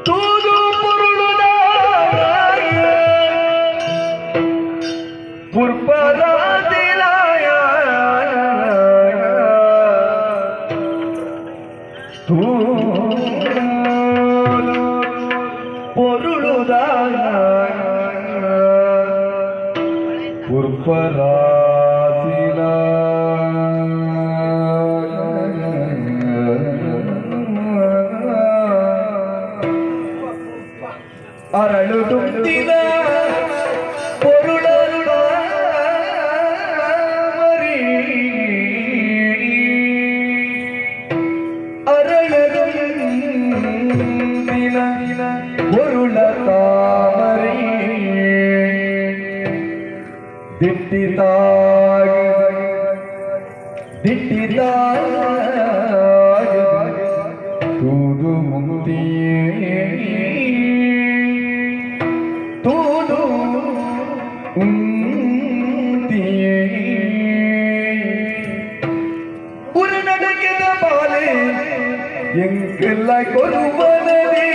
ತೂದು ಪುರುಳುದ ಪುರ್ಪರಾದಿಲಾಯ ತೂದು ಪೊರುಳುದ ಪುರ್ಪರಾದಿಲ ಅರಳು ತುಂಬಿದ ಪೊರುಳರುಳ ಮರಿ ಅರಳರು ದಿನ ಪೊರುಳ ತಾಮರಿ ದಿಟ್ಟಿದಾಗ ತೂದು ಮುಕ್ತಿಯೇ ತೂದು ಉಂತಿಯೇ ಉರುನಡಕೆದ ಬಾಲೆ ಎಂಗೆಲ್ಲ ಕೊರುವನದೇ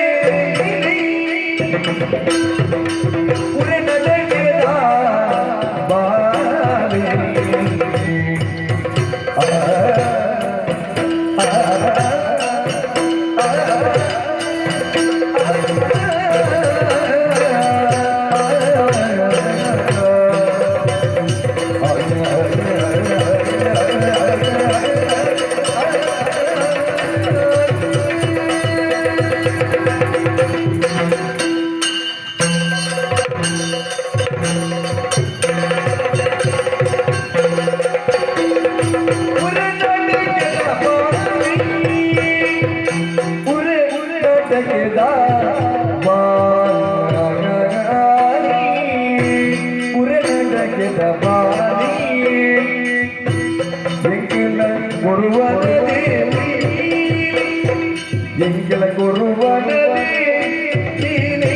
ಉರುನಡಕೆದ ಬಾಲೆ ಎಂಗೆಲ ಗುರುವನದೇ ನೀನೇ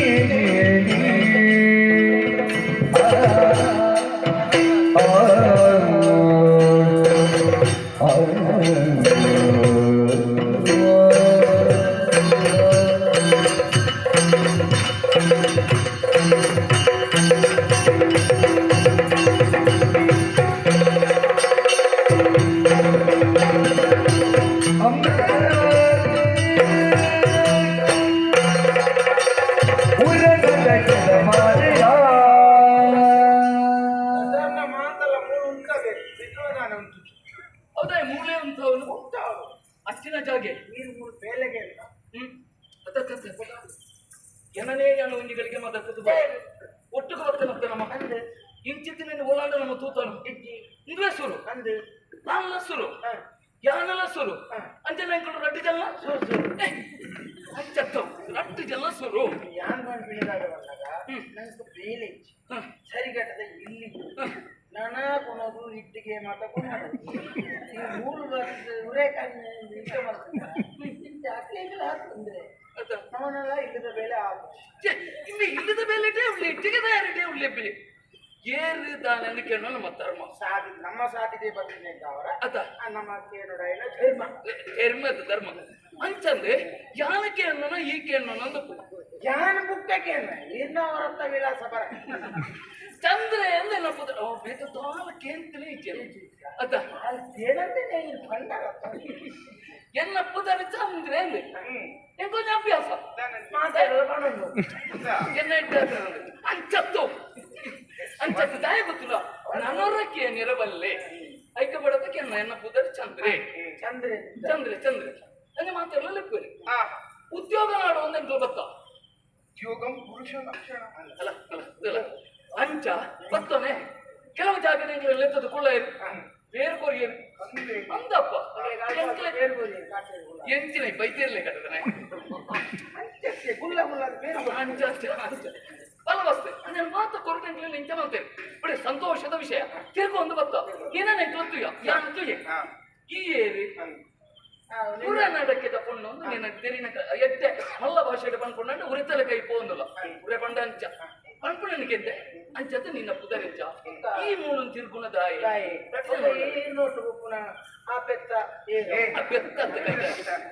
ಅಷ್ಟಿನ ಜಾಗೆ ನೀರು ಮೂರು ಬೇಲೆಗೆ ಜನನೇ ಯಾನು ಒಂದಿಗಳಿಗೆ ಮದಕ್ಕದು ಒಟ್ಟಿಗೆ ಬರ್ತಾನಂತ ನಮ್ಮ ಇಂಚಿತ್ತಿನ ಓಲಾಂಡ ನಮ್ಮ ತೂತನು ಇಂಗ್ಲೆಸೂರು ಅಂದು ನಾಲ್ಲ ಸುರು ಯಾನಲ್ಲ ಸುರು ಅಂಜನ ರಡ್ಡಿ ಜಲ್ಲ ಅಂಚತ್ತು ರಡ್ಡಿ ಜಲ್ಲ ಸುರು ಯಾನ್ ಬಂದು ಬೀಳದಾಗ ಬಂದಾಗ ನನಗೆ ಬೇಲೆ ಸರಿಗಟ್ಟದ ಇಲ್ಲಿ ನಾನಾ ಕೊನೋದು ಇಟ್ಟಿಗೆ ಮಾತಾಕೊಂಡು ಮೂರು ಉರೇಕಾಯಿ ಇಷ್ಟ ಮಾಡ್ತೀನಿ ಹಾಕ್ತಂದ್ರೆ ಅವನೆಲ್ಲ ಇಲ್ಲದ ಬೇಲೆ ಇಲ್ಲಿ ಇಲ್ಲದ ಬೇಲೆ ಇಟ್ಟಿಗೆ ತಯಾರಿದೆ ಉಳ್ಳೆಬ್ಬಿ ಏರು ದಾನ ಕೇಳೋಣ ನಮ್ಮ ಧರ್ಮ ಸಾಧಿ ನಮ್ಮ ಸಾಧ್ಯತೆ ಬಂದಿದೆ ಅವರ ಅದ ನಮ್ಮ ಕೇಳೋಣ ಇಲ್ಲ ಧರ್ಮ ಧರ್ಮದ ಧರ್ಮ ಅಂಚಂದ್ರೆ ಯಾನಕ್ಕೆ ಅನ್ನೋಣ ಈಕೆ ಅನ್ನೋಣ ಒಂದು ಯಾನ ಬುಕ್ಕಕ್ಕೆ ಇನ್ನ ಅವರತ್ತ ವಿಳಾಸ ಬರ ಚಂದ್ರೆ ಅಂದ್ರೆ ನಪ್ಪದ ಬೇಕಾಲ ಕೇಂತಲೇ ಇದ್ದೇನೆ ಅದ ಏನಂತೇನೆ ಬಂದಾಗ ಎನ್ನಪ್ಪದ ಚಂದ್ರೆ ಅಂದ್ರೆ ಕೊಂಚ ಅಭ್ಯಾಸ ಮಾತಾಡೋದು ಎನ್ನ ಅಂಚತ್ತು ಅಂಚತ್ತು ದಾಯ ಗೊತ್ತಿಲ್ಲ ನನರಕ್ಕೆ ನಿರಬಲ್ಲೆ ಐಕ ಬಡತಕ್ಕೆ ಎನ್ನ ಪುದರ್ ಚಂದ್ರೆ ಚಂದ್ರೆ ಚಂದ್ರೆ ಚಂದ್ರೆ ಹಂಗೆ ಮಾತಾಡಲ್ಲ ಲೆಕ್ಕರಿ ಉದ್ಯೋಗ ಮಾಡುವ ಅಂತ ಗೊತ್ತ ಉದ್ಯೋಗಂ ಪುರುಷ ಲಕ್ಷಣ ಅಲ್ಲ ಅಲ್ಲ ಅಂಚ ಗೊತ್ತನೆ ಕೆಲವು ಜಾಗದಲ್ಲಿ ಎತ್ತದ ಕುಳ್ಳ ಬೇರೆ ಕೊರಿಯರು ಅಂದಪ್ಪ ಎಂಚಿನ ಬೈತಿರ್ಲಿ ಕಟ್ಟದನೆ ಅಂಚ ಬಲವಸ್ತೆ ನಾನು ಮಾತ ಕೊರಟೆಂಗ್ಲಿ ಇಂಚ ಮಾಡ್ತೇನೆ ಬಿಡಿ ಸಂತೋಷದ ವಿಷಯ ತಿರ್ಕೊಂಡು ಬತ್ತ ಏನೇ ಗೊತ್ತಿಲ್ಲ ಯಾನು ಈ ಏರಿ ಪುರಾಣಕ್ಕೆ ತಕೊಂಡು ನಿನ್ನ ತೆರಿನ ಎಟ್ಟೆ ಮಲ್ಲ ಭಾಷೆಗೆ ಬಂದ್ಕೊಂಡು ಉರಿತಲೆ ಕೈ ಪೋಂದಲ್ಲ ಉರೆ ಬಂಡ ಅಂಚ ಪಂಪುಣನಿಗೆದ್ದೆ ಅಂಚದ ನಿನ್ನ ಪುದರೆಂಚ ಈ ಮೂಳು ತಿರ್ಗುಣ ದಾಯಿ ತಾಯಿ ಈ ನೋಟು ಉಪ್ಪುನ ಆ ಪೆತ್ತ ಏನು ಆ ಬೆತ್ತ ಅಂತ ಕರೀತಾರೆ.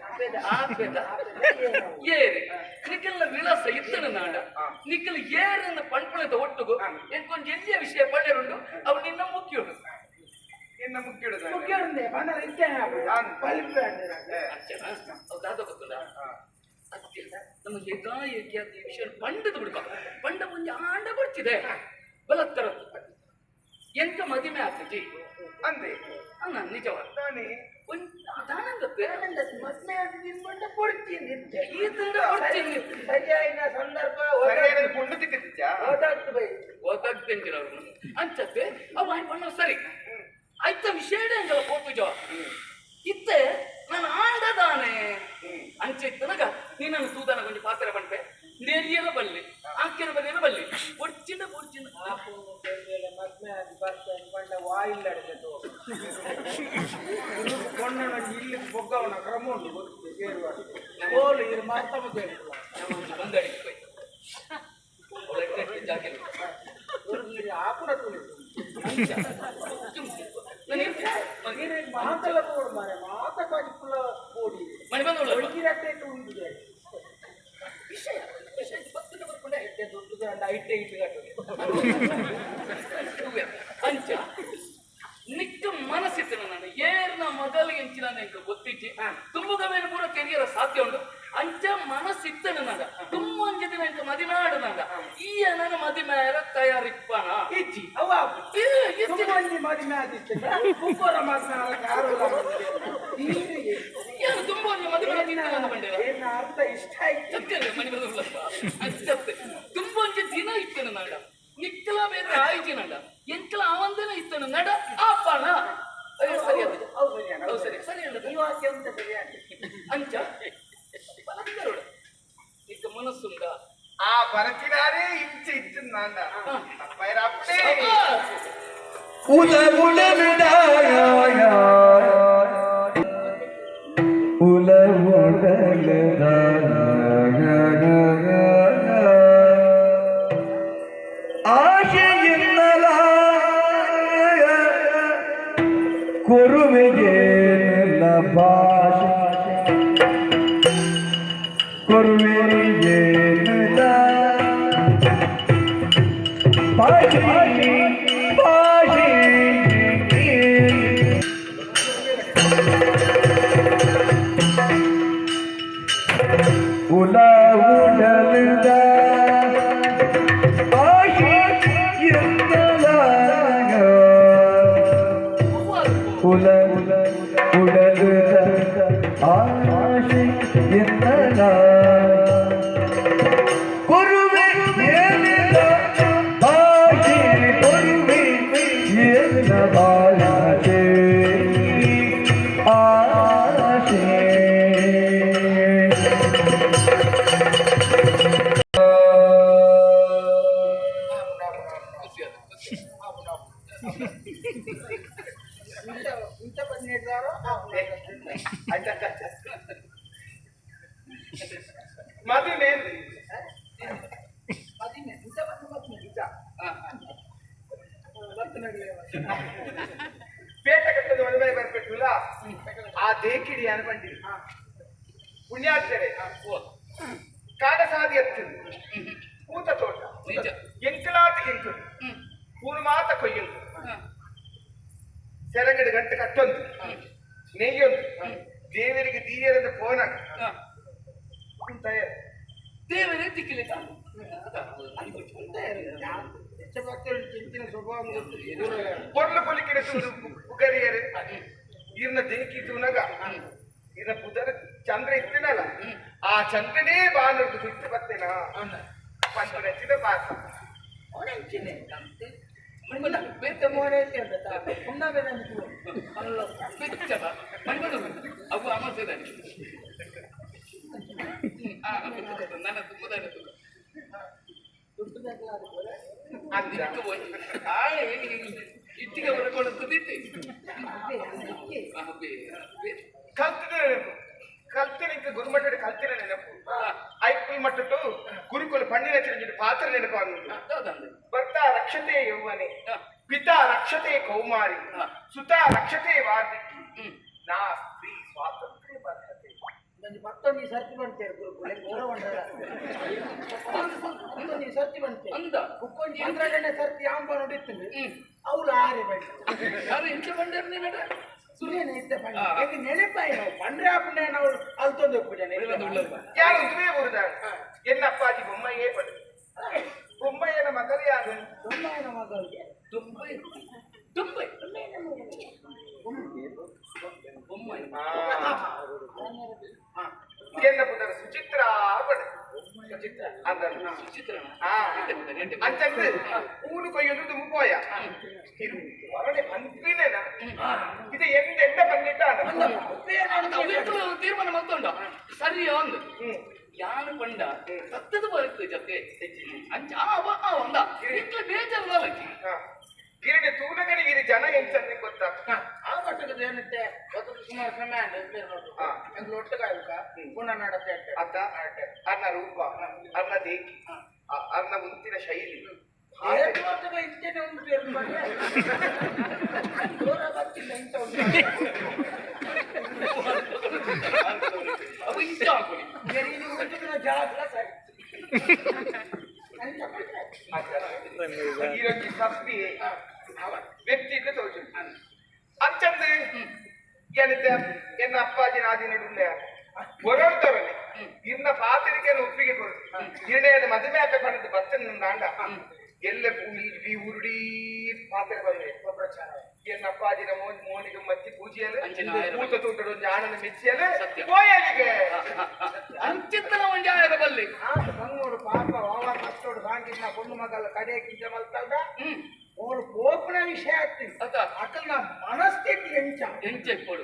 ಆ ಬೆತ್ತ ಏರಿ ನಿಖಲ್ನ ವಿಳಾಸ ಇತ್ತನ ನಾಡ ನಿಖಲ್ ಏರನ್ನ ಪಂಪಣದ ಒಟ್ಟುಗು ಎಂಕೊಂದು ಎಲ್ಲಿಯ ವಿಷಯ ಪಡೆರುಂಡು ಅವು ನಿನ್ನ ಮುಖ್ಯೋಡು ನಿನ್ನ ಮುಖ್ಯಡುದು ಮುಖ್ಯರುಂದೆ ಬಂದ ಇಷ್ಟೇ ಪಲ್ಪೆ ಹೌದಾದ ಗೊತ್ತಲ್ಲ ಅತ್ಯ ನಮಗೆ ಏಕಾಏಕಿಯಾದ ಈ ವಿಷಯ ಪಂಡದ ಬಿಡ್ಬ ಪಂಡ ಮುಂದೆ ಆಂಡ ಬರ್ತಿದೆ ಬಲತ್ತರ ಎಂತ ಮದಿಮೆ ಆಗ್ತದೆ ಅಂದೆ ನಾನು ನಿಜವಾದ ನಾನೇ ಅದಾನಂದತ್ತೆ ಮದ್ಮೆ ನಿನ್ಕೊಂಡ ಕೊಡ್ತೀನಿ ಈ ತಿಂದ ಕೊಡ್ತೀನಿ ಸರಿಯಾದ ಸಂದರ್ಭ ಸರಿಯಾದ ಪುಂಡು ತಿಕ್ಕಿದ್ದ ಓದಾಗ್ತು ಬೈ ಓದಾಗ್ತೇನೆ ಅವ್ರು ಅಂಚತ್ತೆ ಅವ ಬಣ್ಣ ಸರಿ ಆಯ್ತ ವಿಷಯ ಅಂಜಲ ಕೋಪುಜ ಇತ್ತೆ ನಾನು ಆಂಡದಾನೆ ಅಂಚೆ ಇತ್ತನಗ ನೀನನ್ನು ತೂದನ ಕೊಂಚ ಪಾತ್ರ ಬಂಡೆ ನೆರಿಯನ ಬಲ್ಲಿ ಆಕೆರ ಬಲಿಯನ ಬಲ್ಲಿ ಒಡ್ಚಿನ ಒಡ್ಚಿನ ಮದ್ಮೆ ಆಗಿ ಬರ್ತೇನೆ ಬಂಡ ವಾಯಿಲ್ಲಡಿದ್ದು ಕೊಂಡನ ಇಲ್ಲಿ ಬೊಗ್ಗವನ ಕ್ರಮ ಉಂಟು ಗೊತ್ತಿದೆ ಸೇರುವಾಗ ಓಲು ಇದು ಮಾತಮ್ಮ ಕೇಳಿಲ್ಲ ಬಂದಡಿ ಒಳ್ಳೆ ಜಾಗ ಆಪುರ ತುಳಿದು ಮಾತೆಲ್ಲ ತೋಡು ಮಾರೆ ಮಾತಕ್ಕಾಗಿ ಫುಲ್ಲ ಓಡಿ ಮನೆ ಬಂದು ಒಳಗಿರಟ್ಟೆ ಉಂಟಿದೆ ವಿಷಯ ವಿಷಯ ಬತ್ತದ ಬರ್ಕೊಂಡೆ ದೊಡ್ಡದು ಐಟೆ ಅಂಚ ನಿಕ್ಕ ಮನಸ್ಸಿತ್ತು ನಾನು ಏರ್ನ ಮೊದಲು ಎಂಚಿನ ನನಗೆ ಗೊತ್ತಿಚ್ಚಿ ತುಂಬುಗವೇನು ಪೂರ ಕೆರಿಯರ ಸಾಧ್ಯ ಉಂಟು ಅಂಚ ಮನಸ್ಸಿತ್ತನು ನಂಗ ತುಂಬ ಅಂಜ ದಿನ ಎಂಕ ಮದಿನಾಡು ನಂಗ ಈ ನನ್ನ ಮದಿಮೇರ ತಯಾರಿಪ್ಪನ ಇಚ್ಚಿ ಅವ ಮಂದಿ ಮದುವೆ ಆದಿತ್ತು ಕುಕ್ಕರ ಮದುವೆ ಯಾರು ಏನು ತುಂಬ ಒಂದು ಮದುವೆ ಬಂಡೆ ಏನು ಅರ್ಥ ಇಷ್ಟ ಆಯ್ತು ಸತ್ಯ ಮನೆ ಬರಲ್ಲಪ್ಪ ಅಷ್ಟೇ ತುಂಬ ಒಂದು ದಿನ ಇತ್ತನು ನಂಗ ನಿಕ್ಕಲ ಬೇರೆ ಆಯ್ತು ನಂಗ ಎಂಕಲ ಅವಂದನ ಇತ್ತನು ನಡ ಆಪಣ ಸರಿ ಅದು ಸರಿ ಸರಿ ಈ ವಾಕ್ಯ ಅಂತ ಸರಿಯಾಗಿ ಅಂಚ ಬಲಂದರೋಡ ನಿಕ್ಕ ಮನಸ್ಸುಂಡ ಆ ಬರಚಿನಾರೇ ಇಂಚೆ ಇತ್ತು ನಾಂಡ ಪೈರಾಪಡೆ ಉಲ ಉಡಲ್ದಾಯ ಉಲ ಆಶೆಯಿನ್ನಲ ಕೊರುವೆಯೇನ ಭಾಷೆ ಕೊರುವೆಯೇನ ಭಾಷೆ ಭಾಷೆ ಉಲ ಉಡಲ್ದ ಆಶೆ ಎನ್ನಲಾಗ ಉಲ ಉಡಲ್ದ ಆಶೆ ಎನ್ನಲಾಗ ಕೊರುವೆ ಏನಿಲ್ಲ ಭಾಷೆ ಕೊರುವೆ ಏನ ಭಾಷೆ ಆಶೆ ಇಂಥ ಬಂದಿದ್ದಾರೋ ಮದುವೆ ಮದುವೆ ಇಂಥ ಬಂದು ಮದುವೆ ನಿಜ ಪೇಟ ಕಟ್ಟದ ಮದುವೆ ಬರ್ಬೇಕಲ್ಲ ಆ ದೇಕಿಡಿ ಅನ್ಬಂಡಿ ಪುಣ್ಯಾಚಾರ್ಯ ಕಾಡ ಸಾದಿ ಎತ್ತಿಂದು ಊತ ತೋಟ ನಿಜ ಎಂಕಲಾಟ ಎಂಕಲು ಪೂರ್ಣ ಮಾತ ಕೊಯ್ಯಲು ಸೆರಗಡೆ ಗಂಟೆ ಕಟ್ಟೊಂದು ನೆಯ್ಯೊಂದು ದೇವರಿಗೆ ದೀಯರದ ಫೋನ್ ದೇವರೇ ದಿಕ್ಕಿಲ್ಲ ಚಿಂತಿನ ಸ್ವಭಾವ பொருள் பொலிக்கிற புகரியரு இருந்த தேக்கிட்டு உனக ಇದ ಪುದರ ಚಂದ್ರ ಇತ್ತಿನಲ್ಲ ಆ ಚಂದ್ರನೇ ಬಾನರ್ದು ಸುಟ್ಟು ಬರ್ತೇನಾ ಪಂಚ ನೆಚ್ಚಿದ ಬಾಸ ಅವನೆಂಚಿನೆ ಬೇತ ಮೋನೆ ಅಂತ ಪುಣ್ಣವೇ ನನಗೆ ಅಲ್ಲ ಬೆಚ್ಚದ ಮಣ್ಣು ಅವು ಅಮಸದ ನನ್ನ ತುಂಬದ ಇಟ್ಟಿಗೆ ಬರ್ಕೊಳ್ಳುತ್ತದೆ ಕಲ್ತಿನ ಗುರುಮಠದ ಕಲ್ತಿನ ನೆನಪು ಐಪುಲ್ ಮಟ್ಟಟ್ಟು ಗುರುಕುಲ ಪಣ್ಣಿನ ಚಿರಂಜಿ ಪಾತ್ರ ನೆನಪಾಗುವುದು ಬರ್ತಾ ರಕ್ಷತೆ ಯೌವನೆ ಪಿತಾ ರಕ್ಷತೆ ಕೌಮಾರಿ ಸುತಾ ರಕ್ಷತೆ ವಾರ್ಧಿಕಿ ನಾ ಸ್ತ್ರೀ ಸ್ವಾತಂತ್ರ್ಯ ಬದ್ಧತೆ ನನಗೆ ಮತ್ತೊಂದು ಸರ್ತಿ ಬಂತೇವೆ ಗುರುಕುಲ ಮತ್ತೊಂದು ಸರ್ತಿ ಬಂತೆ ಅಂದ ಕುಕ್ಕೊಂದು 12ನೇ ಸರ್ತಿ ಆಂಬ ನೋಡಿತ್ತು ಅವಳು ಆರೆ ಬೇಡ ಯಾರು ಇಂಚೆ ಬಂದಿರ ನೀನ ಸುರೇನ ಇದ್ದ ಪಂಡ ಈಗ ನೆನಪಾಯಿ ನಾವು ಪಂಡ್ರೆ ಹಾಕೊಂಡೆ ನಾವು ಅಲ್ಲಿ ತಂದು ಹೋಗ್ಬಿಟ್ಟೆ ಯಾರು ದುವೇ ಬರುದಾಳೆ ಎನ್ನಪ್ಪಾಜಿ ಬೊಮ್ಮಯ್ಯೇ ಪಡೆ ಬೊಮ್ಮಯ್ಯನ ಮಗಲೇ ಯಾರು ಬೊಮ್ಮಯ್ಯನ ಮಗಳಿಗೆ ದುಂಬೈ ದುಂಬೈ ಬೊಮ್ಮಯ್ಯ ಎನ್ನ ಪುತ್ರ ಸುಚಿತ್ರ ಪಡೆ ಸುಚಿತ್ರ ಅಂದನು ಸುಚಿತ್ರಣ ಅಂತಂದ್ರೆ ಊರು ಕೊಯ್ಯೊಂದು ಮುಪ್ಪೋಯ ಹೊರಡೆ ಪಂಪಿನೇನ ಇದು ಎಂದ ಬಂದಿಟ್ಟ ತೀರ್ಮಾನ ಮಾಡ್ಕೊಂಡ ಸರಿ ಒಂದು ಯಾನು ಪಂಡ ಸತ್ತದ ಬರುತ್ತೆ ಜೊತೆ ಅಂಚ ಒಂದ ಇಟ್ಲ ಬೇಜಾರಲ್ಲ ಗಿರಣಿ ತೂನಗನಿಗಿರಿ ಜನ ಎಂಚಂದ್ರೆ ಗೊತ್ತಾ ಆ ಪಟ್ಟಕದ ಏನಂತೆ ಗೊತ್ತು ಸುಮಾರು ಸಮಯ ಎಂಗ್ಳು ಒಟ್ಟಗಾಯಕ ಪುನಃ ನಡತೆ ಅತ್ತ ಅರ್ನ ರೂಪ ಅರ್ನ ದೇಕಿ ಅರ್ನ ಮುಂತಿನ ಶೈಲಿ ಇಂತೇನೆ ಒಂದು ಪೇರು ಬಂದ್ರೆ ದೂರ ಬರ್ತಿಲ್ಲ ಇಂತ ಒಂದು ಅವು ಇಂಚ ಹಾಕೊಳ್ಳಿ ಜಾಗ ಸರಿ ಈರೊಂದು ಸಪ್ಪಿ ವ್ಯಕ್ತಿ ಇದ್ರೆ ತೋಚು ಅಂಚಂದು ಏನಿದೆ ಎನ್ನ ಅಪ್ಪಾಜಿನ ಆದಿನಡುಲ್ಲ ಹೊರಡ್ತವನೆ ಇನ್ನ ಪಾತ್ರಿಕೆ ಒಪ್ಪಿಗೆ ಕೊಡು ನಿರ್ಣಯದ ಮದುವೆ ಹಾಕ ಪಡೆದು ಬರ್ತನ ನಾಂಡ ಎಲ್ಲ ಈ ಉರುಡಿ ಪಾತ್ರೆ ಬಂದ್ರೆ ಪ್ರಚಾರ ಎನ್ನ ಅಪ್ಪಾಜಿನ ಮೋನಿಗೆ ಮಚ್ಚಿ ಪೂಜೆಯಲ್ಲ ಊಟ ತೂಟಡು ಜಾಣನ ಮೆಚ್ಚಿಯಲ್ಲ ಹೋಯಲಿಗೆ ಅಂಚಿತ್ತನ ಒಂಜಾಯದ ಬಲ್ಲಿ ಮಂಗೋಡು ಪಾಪ ವಾವ ಮತ್ತೋಡು ಕಾಂಟಿನ பொண்ணு ಮಗಲ ಕಡೆ ಕಿಂಚ ಮಲ್ತಲ್ದ ಓಳು ಕೋಪನ ವಿಷಯ ಆಗ್ತದೆ ಅಕಲ್ನ ಮನಸ್ಥಿತಿ ಎಂಚ ಕೊಡು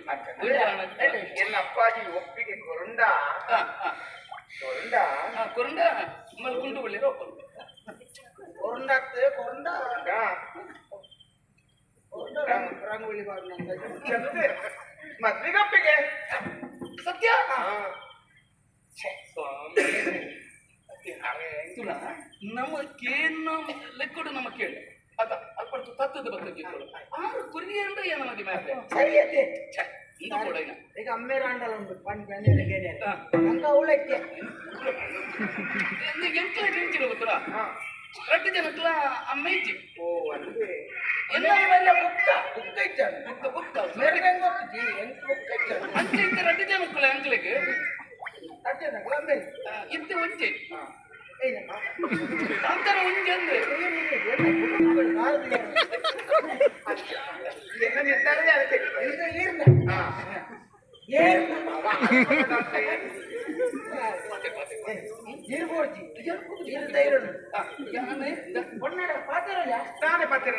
ಎನ್ನ ಅಪ್ಪಾಜಿ ಒಪ್ಪಿಗೆ ಕೊರಂಡ ಕೊರಂಡ ಮಲ್ಕೊಂಡು ಬಳ್ಳಿ ಕೊರಂಡಾಗ್ತದೆ ಕೊರಂಡ ರಂಗೋಲಿ ಮದ್ವಿಗಪ್ಪಿಗೆ ಸತ್ಯ ನಮ್ಮ ಕೇನ್ನ ಲೆಕ್ಕೊಡು ನಮ್ಮ ಕೇಳು ಅದ ಅಲ್ಪಟ್ಟು ತತ್ತದ ಬಗ್ಗೆ ಆರು ಕುರಿ ಅಂದ್ರೆ ಏನ ಮದಿ ಮೇಲೆ ಸರಿಯತೆ ಇಂದ ಕೂಡ ಈಗ ಅಮ್ಮೆ ರಾಂಡಲ ಉಂಟು ಪಂಡ್ ಬೆನ್ನೆಲೆಗೆರೆ ಹಂಗ ಅವಳಕ್ಕೆ ಎಂಟ್ಲ ಎಂಚಿನ ಗೊತ್ತಲ್ಲ ರಟ್ಟು ಜನಕ್ಲ ಅಮ್ಮ ಇಜ್ಜಿ ಓ ಅಂದ್ರೆ ಎಲ್ಲ ಬುಕ್ಕ ಬುಕ್ಕ ಇಚ್ಚಾನೆ ಬುಕ್ಕ ಬುಕ್ಕ ಮೇರೆ ಗೊತ್ತಿ ಎಂತ ಬುಕ್ಕ ಇಚ್ಚಾನೆ ಅಂಚೆ ಇಂತ ರಟ್ಟು ಜನಕ್ಕಲ ಅಂಕ್ಲಿಗೆ ಅಜ್ಜನ ಗಂಬೆ ಇಂತ ಒಂಚೆ ಏನಮ್ಮ ಅಂತರ ಒಂಜೆ ಅಂದ್ರೆ ತಾನೇ ಪತ್ತರ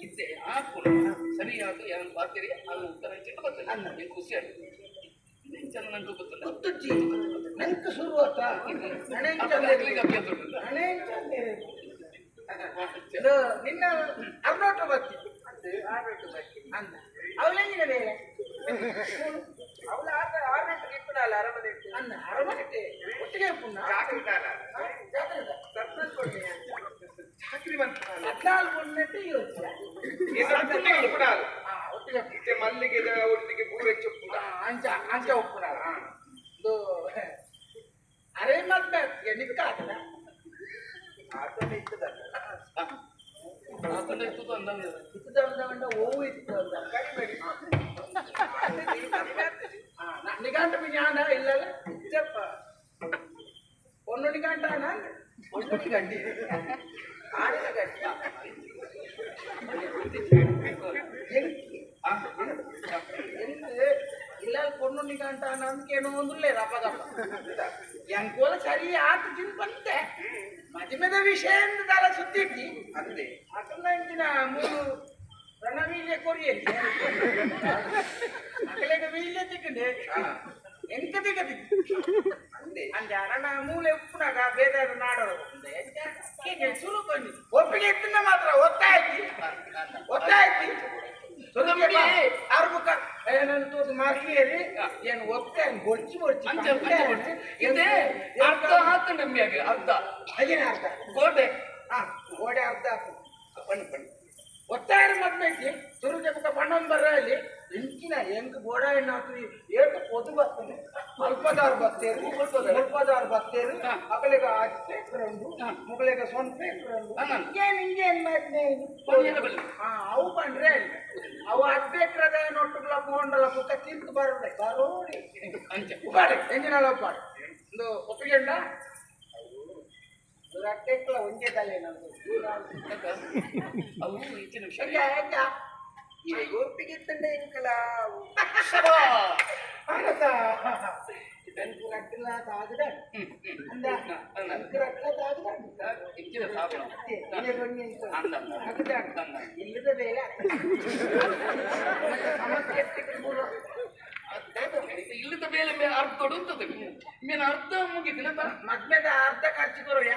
ಇದ್ದೆ ಹಾಕೊಂಡು ಸರಿಯಾದ ಯಾರು ಬಾರ್ತೀರಿ ಅದು ಉತ್ತರ ಚಿಟ್ಟು ಬರ್ತದೆ ನಂಗೆ ಖುಷಿ ಆಯ್ತು ಚೆನ್ನ ನಂಗೆ ಗೊತ್ತಿಲ್ಲ ನಂಗೆ ಶುರು ಆಯ್ತಾ ನಿನ್ನ ಅರ್ನೋಟು ಬರ್ತಿ ಅಂದ ಅವಳೆಂಗಿನ ಬೇರೆ ಅವಳ ಆರ್ನೋಟಕ್ಕೆ ಇಪ್ಪನಲ್ಲ ಅರಮನೆ ಅನ್ನ ಅರಮನೆ ಒಟ್ಟಿಗೆ ಪುಣ್ಣ ಚಾಕ್ರಿ ಬಂತ 14 ಪುಣ್ಣಟ್ಟು ಯೋಚನೆ ಒಟ್ಟಿಗೆ ಮಲ್ಲಿಗೆ ಒಟ್ಟಿಗೆ ಬೂರೆಚ್ಚು ಅಂಚ ಅಂಚ ಒಪ್ಪುನ ಇದು ಅರೆ ಮತ್ತೆ ನಿಕ್ಕ ಆತದ ಆತನ ಇತ್ತದಲ್ಲ ಆತನ ಇತ್ತು ಅಂದಂಗ ಇತ್ತದ ಓವು ಇತ್ತು ಅಂತ ಕಡಿಮೆ ನಿಗಂಟ ಜ್ಞಾನ ಇಲ್ಲಲ್ಲ ಇತ್ತಪ್ಪ ಒಂದು ನಿಗಂಟ ಒಂದು ಗಂಟೆ ಆಡಿದ ಗಂಟೆ ಇಲ್ಲ பொண்ணு நிகாண்டா ನಮ್ಗೇನು ಒಂದುಲ್ಲೇ ರಪದಪ್ಪ ಎಂಕೋಲ ಸರಿ ಆತು ತಿನ್ ಬಂತೆ ಮಜಮೆದ ವಿಷಯ ಎಂದು ತಲ ಸುತ್ತಿಟ್ಟಿ ಅಂದೆ ಅಕಲ್ಲ ಇಂಚಿನ 3 ರಣವೀಲ್ಯ ಕೊರಿಯಲ್ಲಿ ಅಕಲೆಗ ವೀಲ್ಯ ತಿಕ್ಕಂಡೆ ಎಂಕ ತಿಕ್ಕತಿ ಅಂದೆ ಅಂದೆ ಅರಣ ಮೂಲೆ ಉಪ್ಪುನಾಗ ಬೇದಾದ ನಾಡೋರು ಎಂಕ ಸುರು ಬಂದಿ ಒಪ್ಪಿಗೆ ಎತ್ತಿನ ಮಾತ್ರ ಒತ್ತಾಯ್ತಿ ಆರ್ಮುಖ ಏನಂತ ಮಾರ್ಕಿಯರಿ ಏನು ಒತ್ತೆ ಗೊಡ್ಚಿ ಇದೆ ಅರ್ಧ ಹಾಕೊಂಡು ಅರ್ಧ ಅದೇನ ಅರ್ಧ ಗೋಡೆ ಗೋಡೆ ಅರ್ಧ ಬನ್ನಿ ಒತ್ತಾಯ ಮದ್ಬೇಕು ತುರುಗೆ ಮುಖ ಬಣ್ಣನ್ ಬರಲಿ ಎಂಕಿನ ಹೆಂಗ್ ಬೋಡ ಎಣ್ಣಾತು ಏಟು ಪೊದು ಬರ್ತದೆ ಅಲ್ಪದಾರು ಬರ್ತೇರು ಅಲ್ಪದಾರು ಬರ್ತೇರು ಮಗಳಿಗೆ ಹಾಕ್ಬೇಕು ಮಗಳಿಗೆ ಸೊಂಟು ಹಿಂಗೆ ಅವು ಬಂದ್ರೆ ಅವು ಹತ್ಬೇಕ್ರದ ನೊಟ್ಟುಗಳ ಬೋಂಡಲ ಪುಕ್ಕ ತಿಂದು ಬರಬೇಕು ಬರೋಡಿ ಉಪಾಡಿ ಎಂಜಿನಲ್ಲ ಉಪಾಡಿ ಒಂದು ಒಪ್ಪಿಗೆ ಉಂಟಾ ರಟ್ಟೆಕ್ಕಲ ಒಂದೇ ತಲೆ ನಮ್ದು ಅವು ಹೆಚ್ಚಿನ ವಿಷಯ ಈಗ ಒಪ್ಪಿಗೆ ತಂಡೆ ಇಂಕಲ ನನకు రట్టులా తాగుదా అందా ನನకు రట్టులా తాగుదా ಹೆಚ್ಚಿನ ಸಾಬಣ ಇಲ್ಲದ ಬೇರೆ ಸಮಸ್ಯೆ ಇಲ್ಲದ ಮೇಲೆ ಅರ್ಧ ತೊಡುತ್ತದೆ ಮೇನ ಅರ್ಧ ಮುಗಿದಿನ ಮದ್ವೆದ ಅರ್ಧ ಖರ್ಚು ಕೊರೋಯ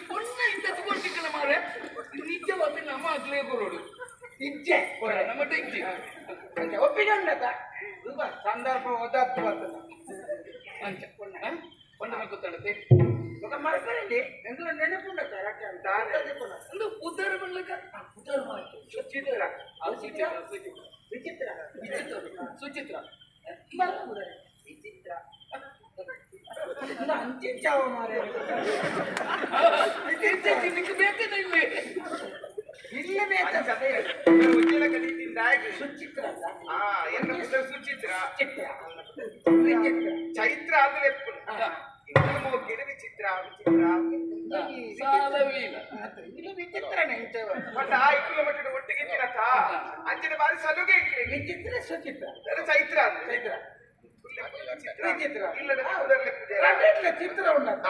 ಪೊಣ್ಣ ಇಂತ ತಗೊಂಡಿದ್ದಲ್ಲ ಮಾರೆ ನಿಜವಾದ ನಮ್ಮ ಅಗ್ಲೇ ಕೊರೋಡು ಇಜ್ಜೆ ನಮ್ಮ ಟೆಂಕಿ ಒಪ್ಪಿಗೆ ಉಂಟದ ಸಂದರ್ಭ ಒದತ್ತು ಬರ್ತದೆ ಅಂಚ ಪೊಣ್ಣ ಗೊತ್ತಾಡುತ್ತೆ ఒక మరకరండి ఎందులో నెనపుండ కరెక్ట్ అంత ಒಂದು ಉದ್ದಾರ ಬಣ್ಣಕ ఉదర మాకు సుచిత్ర ಅದು ಸುಚಿತ್ರ విచిత్ర ವಿಚಿತ್ರ ಸುಚಿತ್ರ మల్ల ఉదర విచిత్ర ಅಂತಿಂಚಾವ ಮಾರೆ ನಿಮಗೆ ಬೇಕೇನ ಇಲ್ಲಿ ಇಲ್ಲ ಬೇಕ ಕಥೆ ಉಜ್ಜಲ ಕಲಿತಿದ್ದಾಗಿ ಸುಚಿತ್ರ ಹಾ ಎನ್ನ ಪುತ್ರ ಸುಚಿತ್ರ ಚಿತ್ರ ಚೈತ್ರ ಆದ್ರೆ ಇನ್ನೂ ಗಿಡ ವಿಚಿತ್ರ ವಿಚಿತ್ರ ಸಾಲವೀಲ ಇದು ವಿಚಿತ್ರನೇ ಮತ್ತೆ ಆ ಇಕ್ಕುಲ ಮಟ್ಟದ ಒಟ್ಟಿಗೆ ತಿನ್ನತ್ತ ಅಂಚಿನ ಬಾರಿ ಸಲುಗೆ ಇಕ್ಲಿ ವಿಚಿತ್ರ ಸುಚಿತ್ರ ಚೈತ್ರ ಅಂದ್ರೆ ಚೈತ್ರ ವಿಚಿತ್ರ ಇಲ್ಲದ ಕೂದಲೇ ಪೂಜೆ ರಟ್ಟೆಟ್ಲ ಚಿತ್ರ ಉಂಟದ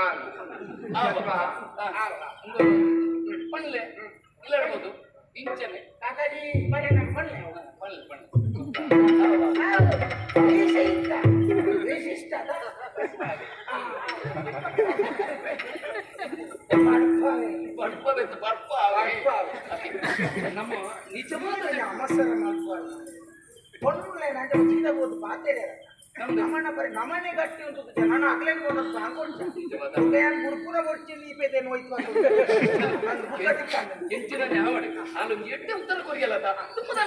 ಪಣ್ಲೆ ಇಲ್ಲ ಹೇಳ್ಬೋದು ಇಂಚನೆ ಕಾಕಾಜಿ ಮನೆ ನಮ್ಮ ಮನೆ ಪಣ್ಲೆ ಪಣ್ಲೆ ವಿಶಿಷ್ಟ ಬರ್ಪಬೇಕು ಬರ್ಪ ನಮ್ಮ ನಿಜವಾದ ಅಮಸರ పొన్నులేనంటే చీద పోతు పాతేరే నమన పరి నమనే గట్టి ఉంటుంది జనాన అగలేని పోతుంది అనుకుంటా ఉదయాన్ని గురుకున వచ్చింది ఈ పేద నోಯ್ತು ಹೆಚ್ಚಿನ ನ್ಯಾವಡೆ ಅಲ್ಲಿ ಎಟ್ಟೆ ಉತ್ತರ ಕೊರಿಯಲ್ಲ ತುಂಬಾ